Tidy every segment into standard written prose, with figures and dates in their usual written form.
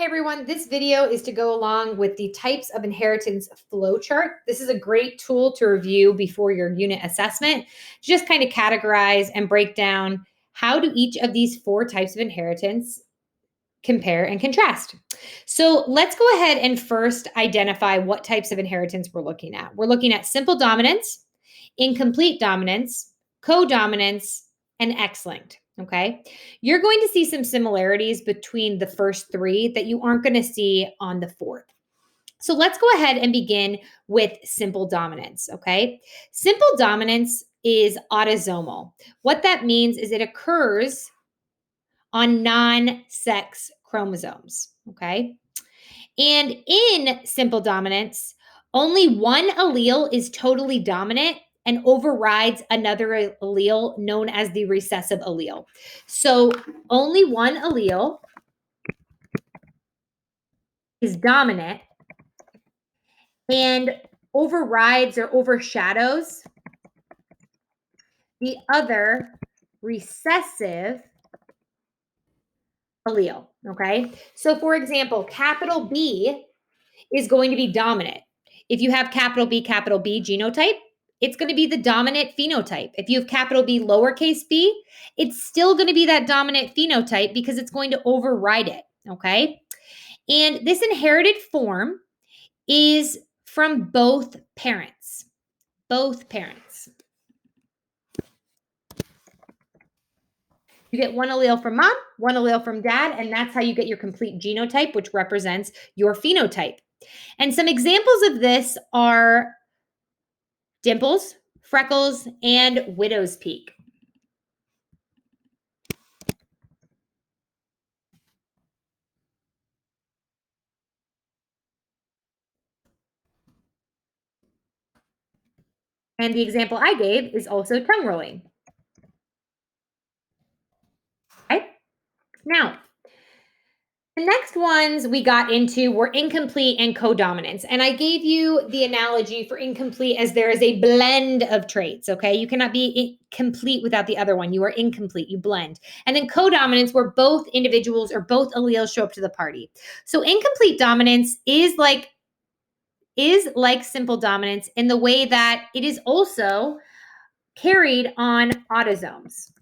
Hi everyone, this video is to go along with the types of inheritance flowchart. This is a great tool to review before your unit assessment, to just kind of categorize and break down how do each of these four types of inheritance compare and contrast. So let's go ahead and first identify what types of inheritance we're looking at. We're looking at simple dominance, incomplete dominance, codominance, and X-linked. Okay. You're going to see some similarities between the first three that you aren't going to see on the fourth. So let's go ahead and begin with simple dominance. Okay. Simple dominance is autosomal. What that means is it occurs on non-sex chromosomes. Okay. And in simple dominance, only one allele is totally dominant and overrides another allele known as the recessive allele. So only one allele is dominant and overrides or overshadows the other recessive allele. Okay. So for example, capital B is going to be dominant. If you have capital B genotype, it's going to be the dominant phenotype. If you have capital B lowercase b, it's still going to be that dominant phenotype because it's going to override it. Okay. And this inherited form is from both parents. Both parents. You get one allele from mom, one allele from dad, and that's how you get your complete genotype, which represents your phenotype. And some examples of this are dimples, freckles, and widow's peak. And the example I gave is also tongue rolling. Okay. Now, the next ones we got into were incomplete and codominance. And I gave you the analogy for incomplete as there is a blend of traits, okay? You cannot be complete without the other one. You are incomplete, you blend. And then codominance, where both individuals or both alleles show up to the party. So incomplete dominance is like simple dominance in the way that it is also carried on autosomes.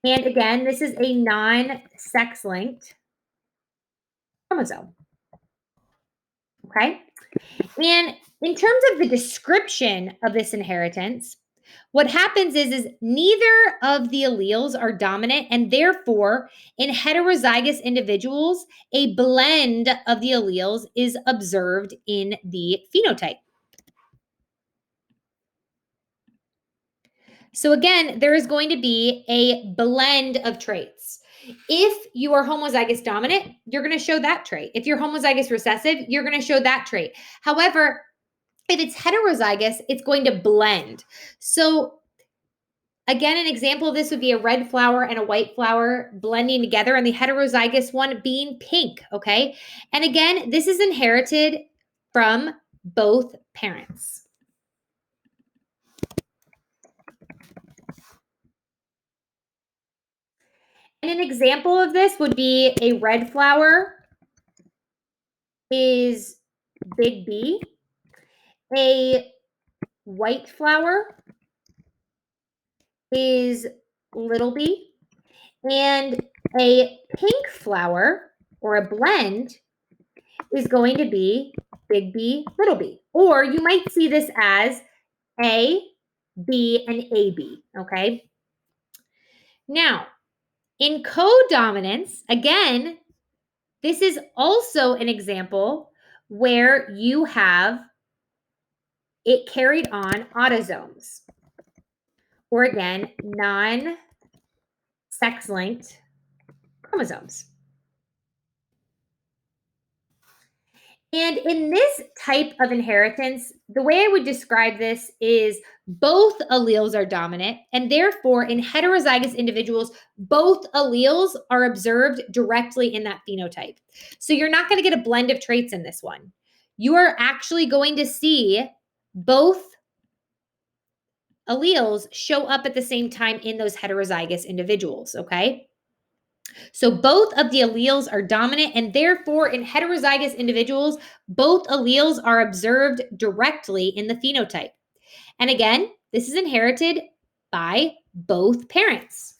And again, this is a non-sex linked chromosome. Okay. And in terms of the description of this inheritance, what happens is neither of the alleles are dominant, and therefore, in heterozygous individuals, a blend of the alleles is observed in the phenotype. So again, there is going to be a blend of traits. If you are homozygous dominant, you're going to show that trait. If you're homozygous recessive, you're going to show that trait. However, if it's heterozygous, it's going to blend. So again, an example of this would be a red flower and a white flower blending together, and the heterozygous one being pink, okay? And again, this is inherited from both parents. And an example of this would be a red flower is big B, a white flower is little b, and a pink flower or a blend is going to be big B, little b. Or you might see this as A, B, and AB, okay? Now, in codominance, again, this is also an example where you have it carried on autosomes, or again, non-sex linked chromosomes. And in this type of inheritance, the way I would describe this is both alleles are dominant, and therefore in heterozygous individuals, both alleles are observed directly in that phenotype. So you're not going to get a blend of traits in this one. You are actually going to see both alleles show up at the same time in those heterozygous individuals, okay? So both of the alleles are dominant, and therefore in heterozygous individuals, both alleles are observed directly in the phenotype. And again, this is inherited by both parents.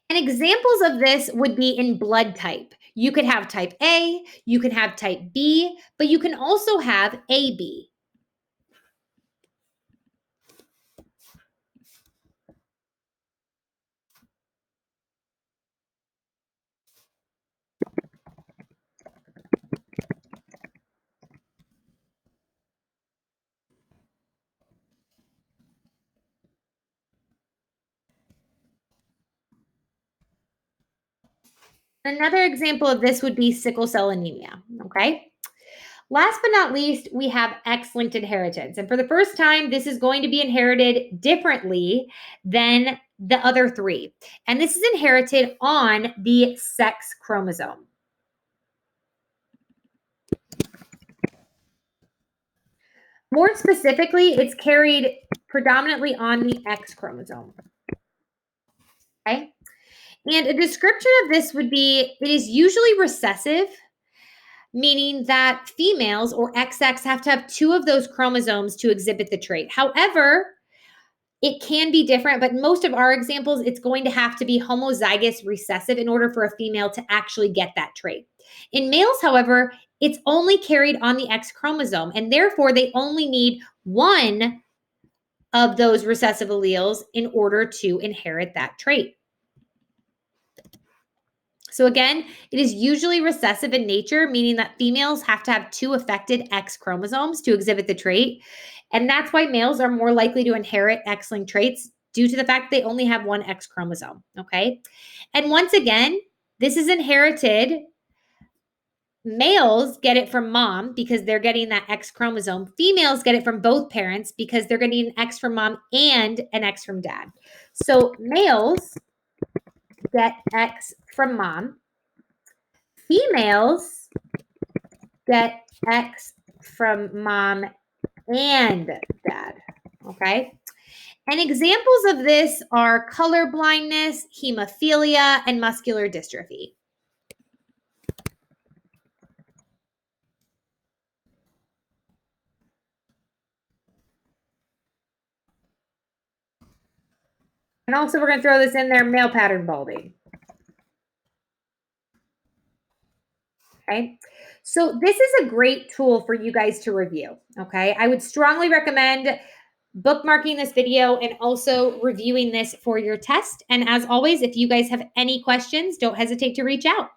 And examples of this would be in blood type. You could have type A, you can have type B, but you can also have AB. Another example of this would be sickle cell anemia, okay? Last but not least, we have X-linked inheritance. And for the first time, this is going to be inherited differently than the other three. And this is inherited on the sex chromosome. More specifically, it's carried predominantly on the X chromosome. Okay? And a description of this would be it is usually recessive, meaning that females or XX have to have two of those chromosomes to exhibit the trait. However, it can be different, but most of our examples, it's going to have to be homozygous recessive in order for a female to actually get that trait. In males, however, it's only carried on the X chromosome, and therefore they only need one of those recessive alleles in order to inherit that trait. So again, it is usually recessive in nature, meaning that females have to have two affected X chromosomes to exhibit the trait. And that's why males are more likely to inherit X-linked traits due to the fact they only have one X chromosome, okay? And once again, this is inherited. Males get it from mom because they're getting that X chromosome. Females get it from both parents because they're getting an X from mom and an X from dad. So males get X from mom. Females get X from mom and dad, okay? And examples of this are color blindness, hemophilia, and muscular dystrophy. And also we're going to throw this in there, male pattern balding. Okay. So this is a great tool for you guys to review. Okay. I would strongly recommend bookmarking this video and also reviewing this for your test. And as always, if you guys have any questions, don't hesitate to reach out.